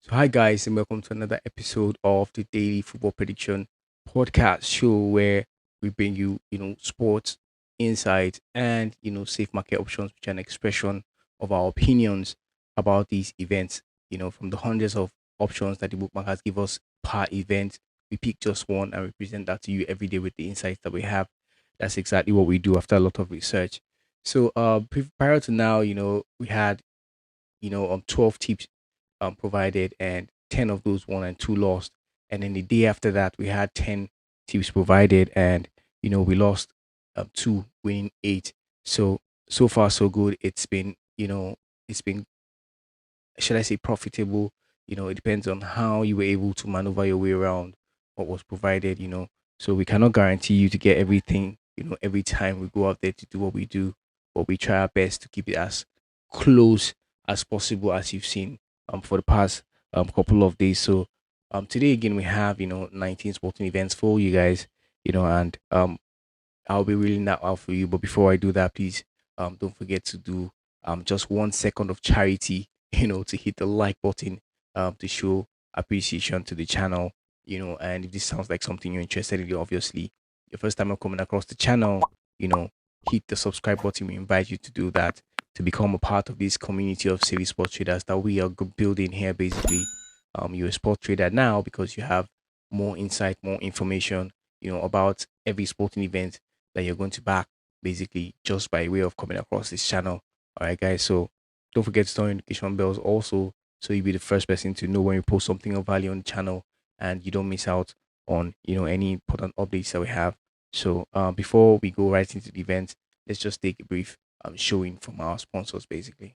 So, hi guys, and welcome to another episode of the Daily Football Prediction Podcast show, where we bring you, sports insights and safe market options, which are an expression of our opinions about these events. From the hundreds of options that the bookmakers give us per event, we pick just one and we present that to you every day with the insights that we have. That's exactly what we do after a lot of research. So, prior to now, we had 12 tips provided, and 10 of those won and two lost. And then the day after that, we had 10 tips provided, and we lost two, winning eight. So far so good. It's been, should I say, profitable. It depends on how you were able to maneuver your way around what was provided. So we cannot guarantee you to get everything, every time we go out there to do what we do, but we try our best to keep it as close as possible, as you've seen for the past couple of days. So today again we have 19 sporting events for you guys, and I'll be reeling that out for you. But before I do that, please don't forget to do just 1 second of charity, to hit the like button to show appreciation to the channel. And if this sounds like something you're interested in, obviously, your first time of coming across the channel, you know, hit the subscribe button. We invite you to do that to become a part of this community of savvy sports traders that we are building here. Basically, you're a sport trader now because you have more insight, more information, about every sporting event that you're going to back, basically just by way of coming across this channel. All right, guys. So don't forget to turn on notification bells also, so you'll be the first person to know when we post something of value on the channel, and you don't miss out on any important updates that we have. So before we go right into the event, let's just take a brief showing from our sponsors, basically.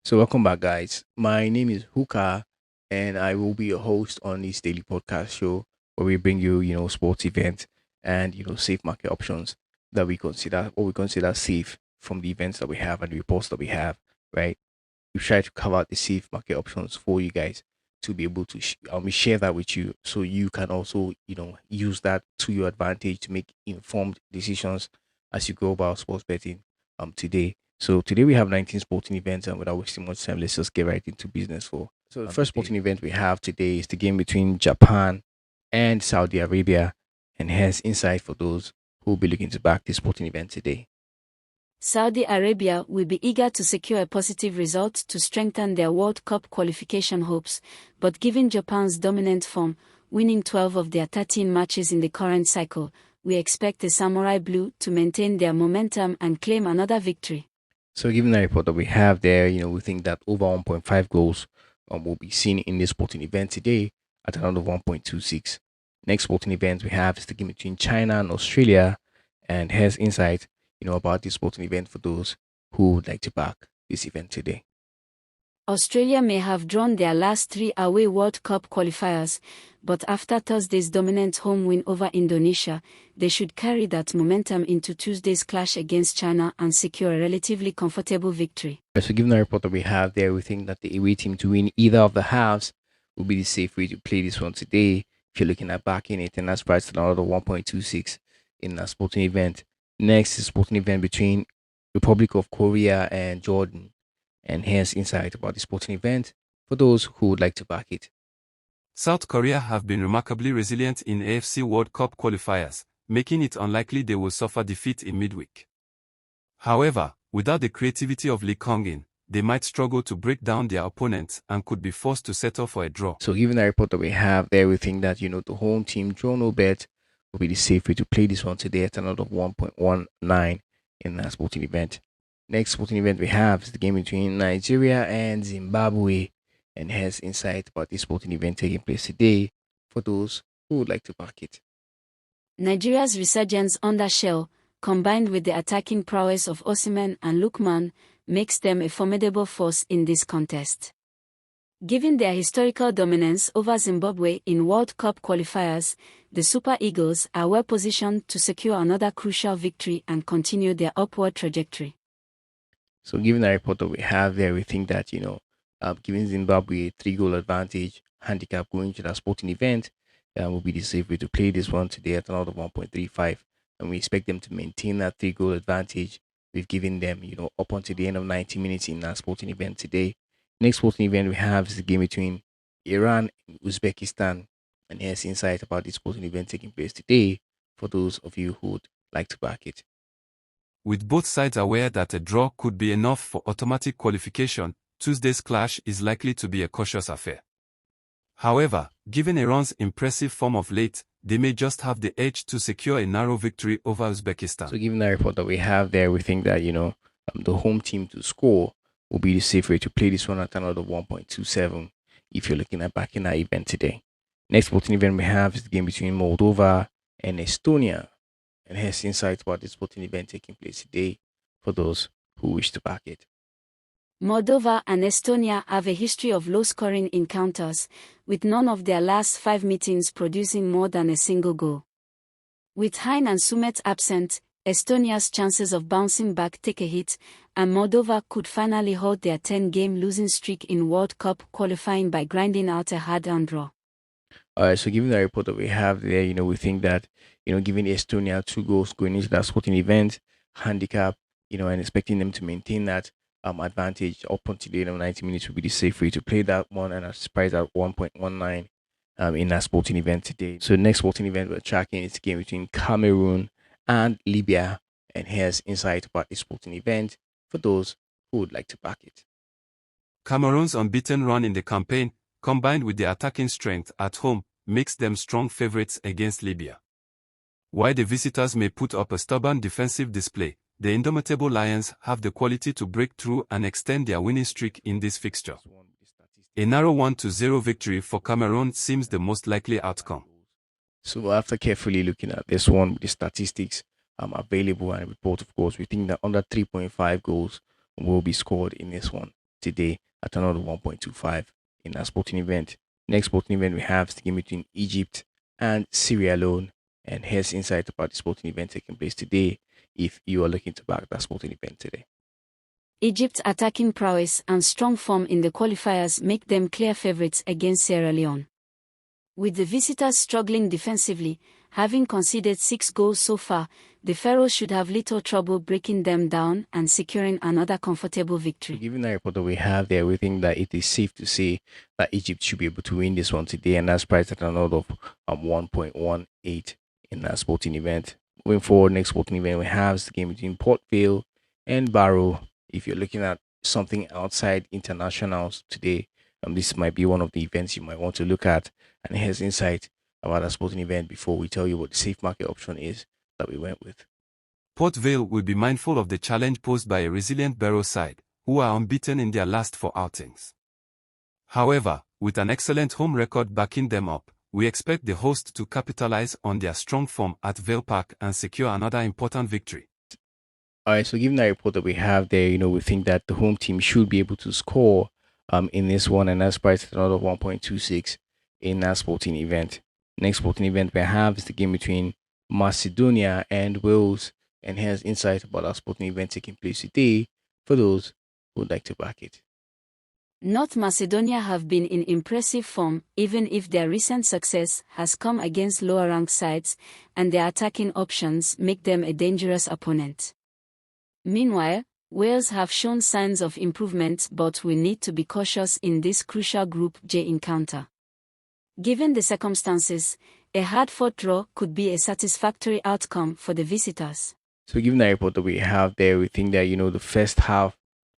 So welcome back, guys. My name is Huka, and I will be your host on this daily podcast show where we bring you, sports events and safe market options that we consider safe from the events that we have and the reports that we have. Right? We try to cover out the safe market options for you guys to be able to share that with you, so you can also use that to your advantage to make informed decisions as you go about sports betting today. So today we have 19 sporting events, and without wasting much time, let's just get right into business. So the first sporting event we have today is the game between Japan and Saudi Arabia, and hence insight for those who will be looking to back this sporting event today. Saudi Arabia will be eager to secure a positive result to strengthen their World Cup qualification hopes, but given Japan's dominant form, winning 12 of their 13 matches in the current cycle, we expect the Samurai Blue to maintain their momentum and claim another victory. So given the report that we have there, we think that over 1.5 goals will be seen in this sporting event today at around 1.26. Next sporting event we have is the game between China and Australia, and here's insight, about this sporting event for those who would like to back this event today. Australia may have drawn their last three away World Cup qualifiers, but after Thursday's dominant home win over Indonesia, they should carry that momentum into Tuesday's clash against China and secure a relatively comfortable victory. So given the report that we have there, we think that the away team to win either of the halves will be the safe way to play this one today. If you're looking at backing it, and that's priced at another 1.26 in that sporting event. Next is sporting event between Republic of Korea and Jordan, and here's insight about the sporting event for those who would like to back it. South Korea have been remarkably resilient in AFC World Cup qualifiers, making it unlikely they will suffer defeat in midweek. However, without the creativity of Lee Kong-in, they might struggle to break down their opponents and could be forced to settle for a draw. So given the report that we have there, we think that the home team draw no bet will be the safe way to play this one today at another 1.19 in that sporting event. Next sporting event we have is the game between Nigeria and Zimbabwe, and has insight about this sporting event taking place today for those who would like to back it. Nigeria's resurgence under Shell, combined with the attacking prowess of Osimhen and Lookman, makes them a formidable force in this contest. Given their historical dominance over Zimbabwe in World Cup qualifiers, the Super Eagles are well positioned to secure another crucial victory and continue their upward trajectory. So given the report that we have there, we think that, giving Zimbabwe a 3-goal advantage handicap going to that sporting event, will be the safe way to play this one today at another 1.35. And we expect them to maintain that 3 goal advantage we've given them, up until the end of 90 minutes in our sporting event today. Next sporting event we have is the game between Iran and Uzbekistan. And here's insight about this sporting event taking place today for those of you who would like to back it. With both sides aware that a draw could be enough for automatic qualification, Tuesday's clash is likely to be a cautious affair. However, given Iran's impressive form of late, they may just have the edge to secure a narrow victory over Uzbekistan. So given the report that we have there, we think that, the home team to score will be the safe way to play this one at another 1.27 if you're looking at backing that event today. Next sporting event we have is the game between Moldova and Estonia. And here's insight about this sporting event taking place today for those who wish to back it. Moldova and Estonia have a history of low-scoring encounters, with none of their last 5 meetings producing more than a single goal. With Hein and Sumet absent, Estonia's chances of bouncing back take a hit, and Moldova could finally halt their 10-game losing streak in World Cup qualifying by grinding out a hard-earned draw. All right, so given the report that we have there, we think that, giving Estonia 2 goals going into that sporting event, handicap, and expecting them to maintain that advantage up until the end of 90 minutes would be the safe way to play that one, and it's priced at 1.19 in that sporting event today. So the next sporting event we're tracking is the game between Cameroon and Libya, and here's insight about this sporting event for those who would like to back it. Cameroon's unbeaten run in the campaign, combined with their attacking strength at home, makes them strong favorites against Libya. While the visitors may put up a stubborn defensive display, the indomitable Lions have the quality to break through and extend their winning streak in this fixture. A narrow 1-0 victory for Cameroon seems the most likely outcome. So after carefully looking at this one with the statistics available and report, of course, we think that under 3.5 goals will be scored in this one today at another 1.25 in our sporting event. Next sporting event we have is the game between Egypt and Sierra Leone. And here's insight about the sporting event taking place today if you are looking to back that sporting event today. Egypt's attacking prowess and strong form in the qualifiers make them clear favorites against Sierra Leone. With the visitors struggling defensively, having conceded 6 goals so far, the Pharaohs should have little trouble breaking them down and securing another comfortable victory. Given the report that we have there, we think that it is safe to say that Egypt should be able to win this one today, and that's priced at another of 1.18 in that sporting event. Moving forward, next sporting event we have is the game between Port Vale and Barrow. If you're looking at something outside internationals today, this might be one of the events you might want to look at. And here's insight about that sporting event before we tell you what the safe market option is that we went with. Port Vale will be mindful of the challenge posed by a resilient Barrow side, who are unbeaten in their last 4 outings. However, with an excellent home record backing them up, we expect the host to capitalize on their strong form at Vale Park and secure another important victory. All right, so given that report that we have there, we think that the home team should be able to score in this one, and that's priced at another 1.26 in that sporting event. Next sporting event we have is the game between Macedonia and Wales, and here's insight about our sporting event taking place today for those who would like to back it. North Macedonia have been in impressive form, even if their recent success has come against lower-ranked sides, and their attacking options make them a dangerous opponent. Meanwhile, Wales have shown signs of improvement but will need to be cautious in this crucial Group J encounter. Given the circumstances, a hard-fought draw could be a satisfactory outcome for the visitors. So given the report that we have there, we think that, the first half,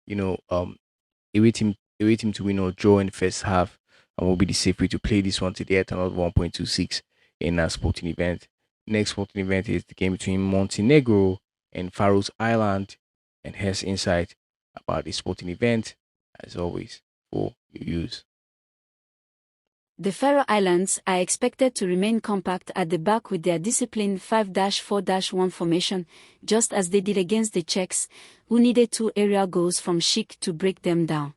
away team to win or draw in the first half, and will be the safe way to play this one today at another 1.26 in our sporting event. Next sporting event is the game between Montenegro and Faroes Island, and here's insight about the sporting event, as always, for your use. The Faroe Islands are expected to remain compact at the back with their disciplined 5-4-1 formation, just as they did against the Czechs, who needed 2 aerial goals from Schick to break them down.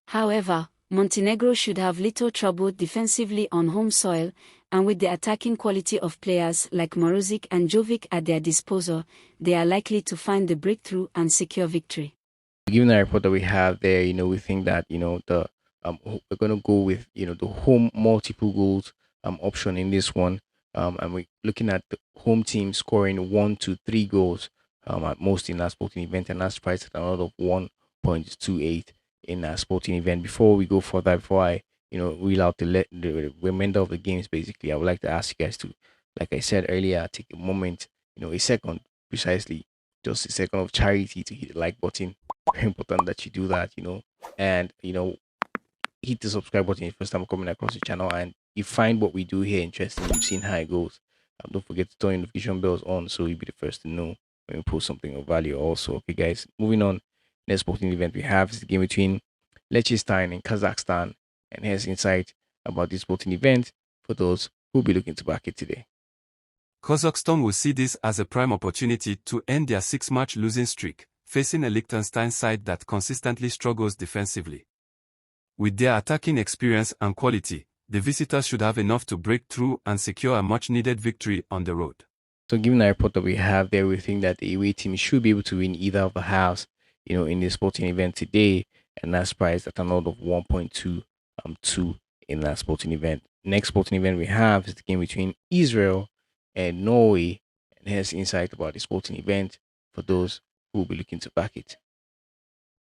However, Montenegro should have little trouble defensively on home soil, and with the attacking quality of players like Morozic and Jovic at their disposal, they are likely to find the breakthrough and secure victory. Given the report that we have there, we think that we're going to go with the home multiple goals option in this one. And we're looking at the home team scoring 1 to 3 goals at most in that sporting event, and that's priced at another of 1.28 in that sporting event. Before we go further, before I reel out the remainder of the games, basically, I would like to ask you guys to, like I said earlier, take a moment, a second precisely, just a second of charity to hit the like button. Very important that you do that, and hit the subscribe button if first time coming across the channel and you find what we do here interesting. You've seen how it goes. Don't forget to turn your notification bells on so you'll be the first to know when we post something of value. Also, okay, guys, moving on. Next sporting event we have is the game between Liechtenstein and Kazakhstan, and here's insight about this sporting event for those who'll be looking to back it today. Kazakhstan will see this as a prime opportunity to end their 6-match losing streak, facing a Liechtenstein side that consistently struggles defensively. With their attacking experience and quality, the visitors should have enough to break through and secure a much-needed victory on the road. So given the report that we have there, we think that the away team should be able to win either of the halves, in the sporting event today, and that's priced at an odd of 1.2 in that sporting event. Next sporting event we have is the game between Israel and Norway, and here's insight about the sporting event for those who will be looking to back it.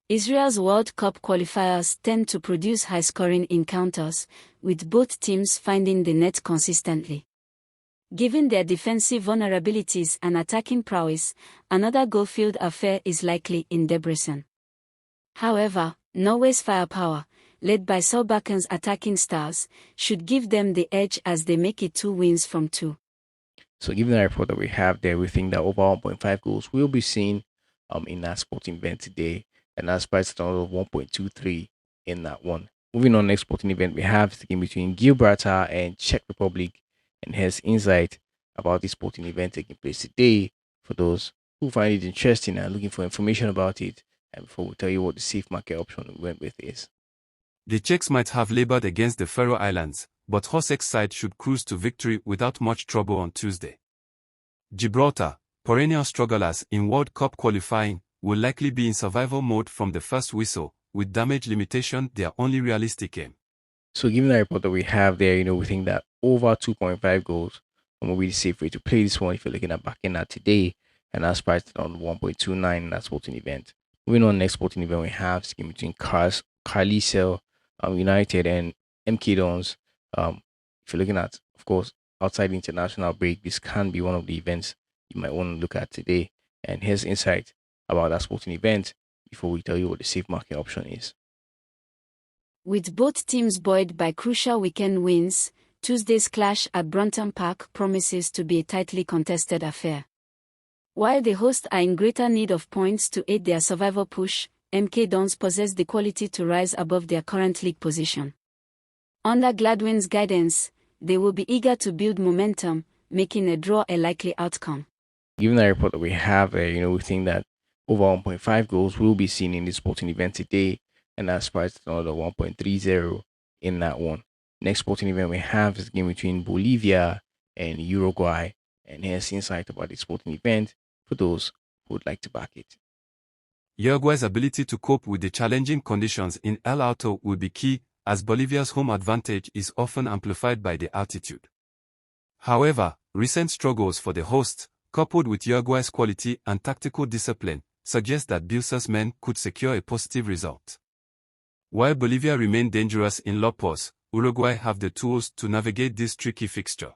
Israel's World Cup qualifiers tend to produce high-scoring encounters, with both teams finding the net consistently. Given their defensive vulnerabilities and attacking prowess, another goal-filled affair is likely in Debrecen. However, Norway's firepower, led by Solbaken's attacking stars, should give them the edge as they make it 2 wins from 2. So given the report that we have there, we think that over 1.5 goals will be seen in that sporting event today, and that's priced at another 1.23 in that one. Moving on, next sporting event we have the game between Gibraltar and Czech Republic, and here's insight about this sporting event taking place today for those who find it interesting and looking for information about it. And before we tell you what the safe market option we went with is. The Czechs might have labored against the Faroe Islands, but Hosek's side should cruise to victory without much trouble on Tuesday. Gibraltar, perennial strugglers in World Cup qualifying, will likely be in survival mode from the first whistle, with damage limitation their only realistic aim. So given the report that we have there, we think that over 2.5 goals will be the safe way to play this one if you're looking at backing that today, and that's priced on 1.29 in that sporting event. Moving on, next sporting event we have is game between Carlisle United and MK Dons. If you're looking at, of course, outside the international break, this can be one of the events you might want to look at today. And here's insight about that sporting event before we tell you what the safe market option is. With both teams buoyed by crucial weekend wins, Tuesday's clash at Brunton Park promises to be a tightly contested affair. While the hosts are in greater need of points to aid their survival push, MK Dons possess the quality to rise above their current league position. Under Gladwin's guidance, they will be eager to build momentum, making a draw a likely outcome. Given the report that we have, we think that over 1.5 goals will be seen in this sporting event today, and that's priced at another 1.30 in that one. Next sporting event we have is a game between Bolivia and Uruguay, and here's insight about the sporting event for those who would like to back it. Uruguay's ability to cope with the challenging conditions in El Alto will be key, as Bolivia's home advantage is often amplified by the altitude. However, recent struggles for the hosts, coupled with Uruguay's quality and tactical discipline, suggest that Bielsa's men could secure a positive result. While Bolivia remain dangerous in Lopos, Uruguay have the tools to navigate this tricky fixture.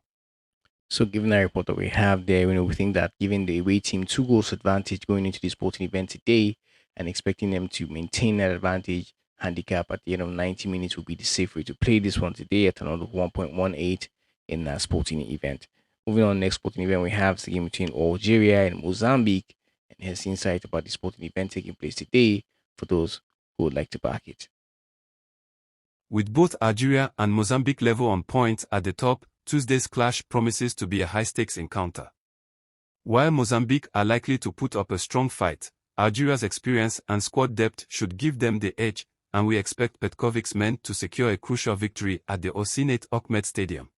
So given the report that we have there, we think that giving the away team 2 goals advantage going into the sporting event today and expecting them to maintain that advantage handicap at the end of 90 minutes will be the safe way to play this one today at another 1.18 in that sporting event. Moving on, next sporting event we have the game between Algeria and Mozambique, and here's insight about the sporting event taking place today for those who would like to back it. With both Algeria and Mozambique level on points at the top, Tuesday's clash promises to be a high-stakes encounter. While Mozambique are likely to put up a strong fight, Algeria's experience and squad depth should give them the edge, and we expect Petkovic's men to secure a crucial victory at the Osinate Ahmed Stadium.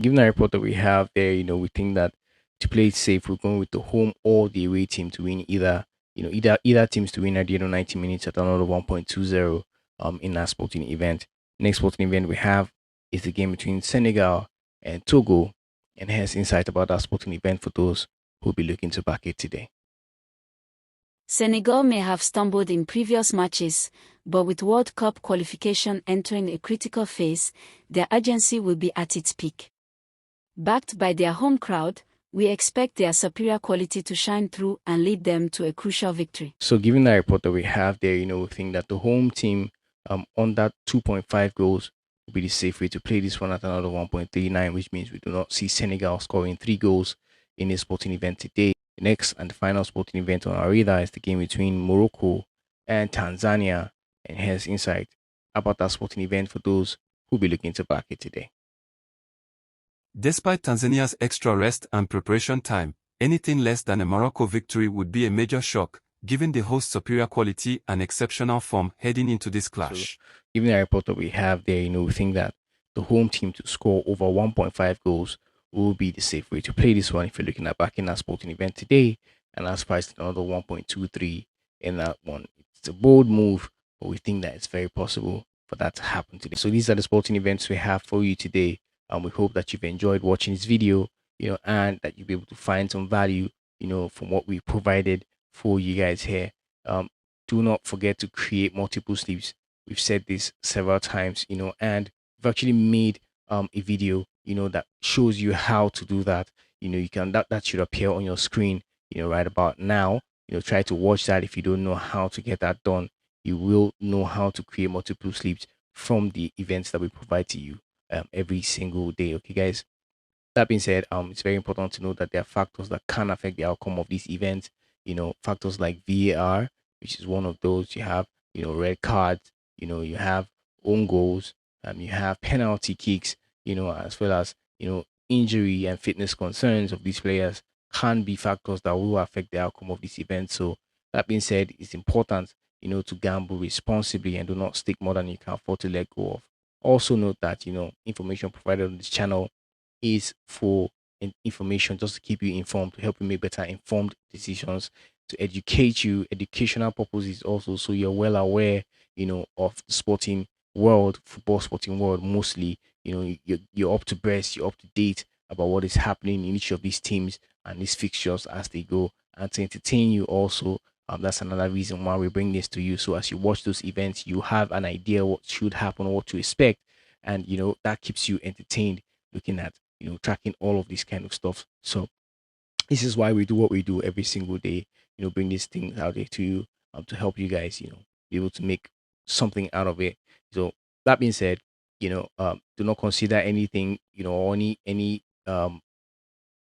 Given the report that we have there, we think that to play it safe, we're going with the home or the away team to win either teams to win at the end of 90 minutes at another 1.20 in that sporting event. Next sporting event we have is the game between Senegal and Togo, and has insight about that sporting event for those who'll be looking to back it today. Senegal may have stumbled in previous matches, but with World Cup qualification entering a critical phase, their urgency will be at its peak. Backed by their home crowd, we expect their superior quality to shine through and lead them to a crucial victory. So, given the report that we have there, we think that the home team on that 2.5 goals will be the safe way to play this one at another 1.39, which means we do not see Senegal scoring 3 goals in a sporting event today. The next and the final sporting event on our radar is the game between Morocco and Tanzania, and here's insight about that sporting event for those who'll be looking to back it today. Despite Tanzania's extra rest and preparation time, anything less than a Morocco victory would be a major shock, given the host's superior quality and exceptional form heading into this clash. So, given the report that we have there, we think that the home team to score over 1.5 goals will be the safe way to play this one if you're looking at backing that sporting event today. And that's priced at another 1.23 in that one. It's a bold move, but we think that it's very possible for that to happen today. So these are the sporting events we have for you today. And we hope that you've enjoyed watching this video, and that you'll be able to find some value, from what we provided for you guys here. Do not forget to create multiple sleeves. We've said this several times, and we've actually made a video, that shows you how to do that. You can that should appear on your screen, right about now. Try to watch that. If you don't know how to get that done, you will know how to create multiple sleeves from the events that we provide to you every single day. Okay, guys. That being said, it's very important to know that there are factors that can affect the outcome of these events. Factors like VAR, which is one of those. You have, red cards. You have own goals. You have penalty kicks. As well as injury and fitness concerns of these players can be factors that will affect the outcome of this event. So that being said, it's important, to gamble responsibly and do not stick more than you can afford to let go of. Also note that information provided on this channel is for information, just to keep you informed, to help you make better informed decisions, to educate you, educational purposes also, so you're well aware, of the sporting world, football sporting world mostly. You're up to breast, you're up to date about what is happening in each of these teams and these fixtures as they go, and to entertain you also. That's another reason why we bring this to you. So as you watch those events, you have an idea what should happen, what to expect, and that keeps you entertained looking at tracking all of this kind of stuff. So this is why we do what we do every single day. Bring these things out there to you, to help you guys, be able to make something out of it. So that being said, do not consider anything, or do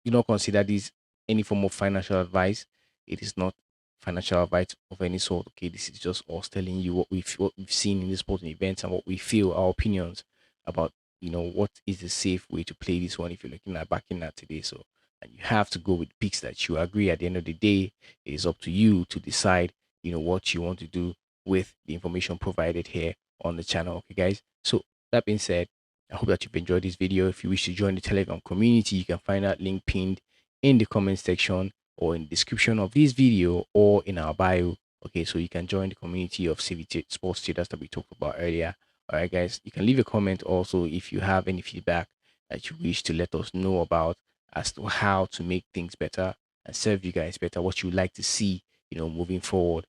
not consider this any form of financial advice. It is not financial advice of any sort. Okay, this is just us telling you what we've seen in the sporting events and what we feel, our opinions about what is the safe way to play this one if you're looking at backing that today. So, and you have to go with picks that you agree. At the end of the day, it is up to you to decide what you want to do with the information provided here on the channel. Okay, guys. So that being said, I hope that you've enjoyed this video. If you wish to join the Telegram community, you can find that link pinned in the comment section or in the description of this video or in our bio. Okay, so you can join the community of CVT sports traders that we talked about earlier. All right, guys, you can leave a comment also if you have any feedback that you wish to let us know about as to how to make things better and serve you guys better, what you would like to see, moving forward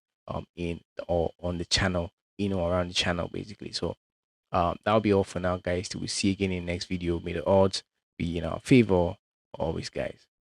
in or on the channel, around the channel basically. So that'll be all for now, guys. Till we see you again in the next video. May the odds be in our favor always, guys.